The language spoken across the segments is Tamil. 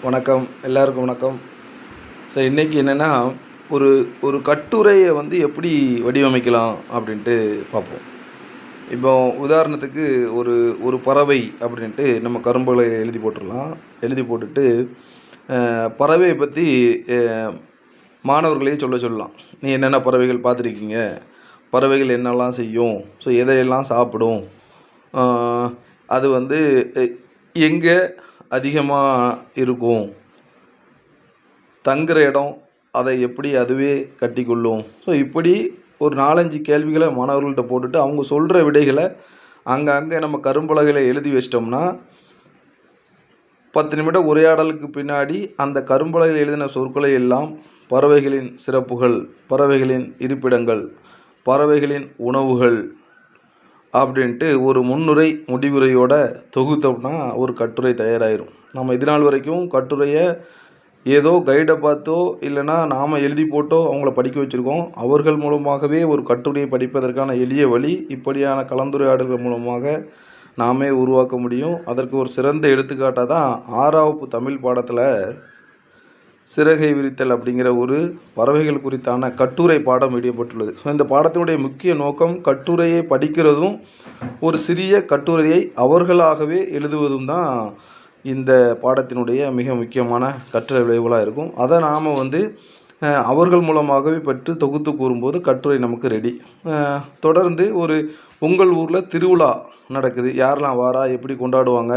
வணக்கம். எல்லாருக்கும் வணக்கம். ஸோ இன்றைக்கி என்னென்னா, ஒரு ஒரு கட்டுரையை எப்படி வடிவமைக்கலாம் அப்படின்ட்டு பார்ப்போம். இப்போ உதாரணத்துக்கு ஒரு ஒரு பறவை அப்படின்ட்டு நம்ம கரும்பலகையில எழுதி போட்டுடலாம். எழுதி போட்டுட்டு பறவையை பற்றி மாணவர்களையே சொல்லலாம். நீ என்னென்ன பறவைகள் பார்த்துருக்கீங்க, பறவைகள் என்னெல்லாம் செய்யும், ஸோ எதையெல்லாம் சாப்பிடும், அது எங்கே அதிகமாக இருக்கும், தங்குற இடம் அதை எப்படி அதுவே கட்டிக்கொள்ளும். ஸோ இப்படி ஒரு 4-5 கேள்விகளை மாணவர்கள்ட்ட போட்டுட்டு அவங்க சொல்கிற விடைகளை அங்கே நம்ம கரும்பலகையில் எழுதி வச்சிட்டோம்னா 10 நிமிட உரையாடலுக்கு பின்னாடி அந்த கரும்பலகையில் எழுதின சொற்களை எல்லாம் பறவைகளின் சிறப்புகள், பறவைகளின் இருப்பிடங்கள், பறவைகளின் உணவுகள் அப்படின்ட்டு ஒரு முன்னுரை முடிவுரையோட தொகுத்தோம்னா ஒரு கட்டுரை தயாராகிடும். நம்ம இது நாள் வரைக்கும் கட்டுரையை ஏதோ கைடை பார்த்தோ இல்லைனா நாம் எழுதி போட்டோ அவங்கள படிக்க வச்சுருக்கோம். அவர்கள் மூலமாகவே ஒரு கட்டுரையை படிப்பதற்கான எளிய வழி இப்படியான கலந்துரையாடல்கள் மூலமாக நாமே உருவாக்க முடியும். அதற்கு ஒரு சிறந்த எடுத்துக்காட்டாக தான் 6ஆம் வகுப்பு தமிழ் பாடத்தில் சிறகை விரித்தல் அப்படிங்கிற ஒரு பறவைகள் குறித்தான கட்டுரை பாடம் வெளியிடப்பட்டுள்ளது. ஸோ இந்த பாடத்தினுடைய முக்கிய நோக்கம் கட்டுரையை படிக்கிறதும் ஒரு சிறிய கட்டுரையை அவர்களாகவே எழுதுவதும் தான் இந்த பாடத்தினுடைய மிக முக்கியமான கற்றல் விளைவுகளாக இருக்கும். அதை நாம் அவர்கள் மூலமாகவே பெற்று தொகுத்து கூறும்போது கட்டுரை நமக்கு ரெடி. தொடர்ந்து உங்கள் ஊரில் திருவிழா நடக்குது, யாரெல்லாம் வாரா, எப்படி கொண்டாடுவாங்க,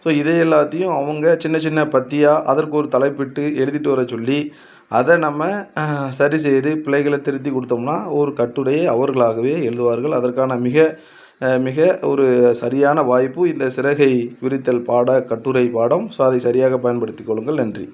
ஸோ இதை எல்லாத்தையும் அவங்க சின்ன சின்ன பத்தியாக அதற்கு ஒரு தலைப்பிட்டு எழுதிட்டு வர சொல்லி அதை நம்ம சரி செய்து பிள்ளைகளை திருத்தி கொடுத்தோம்னா ஒரு கட்டுரையை அவர்களாகவே எழுதுவார்கள். அதற்கான மிக ஒரு சரியான வாய்ப்பு இந்த சிறகை விரித்தல் கட்டுரை பாடம். ஸோ அதை சரியாக பயன்படுத்திக் கொள்ளுங்கள். நன்றி.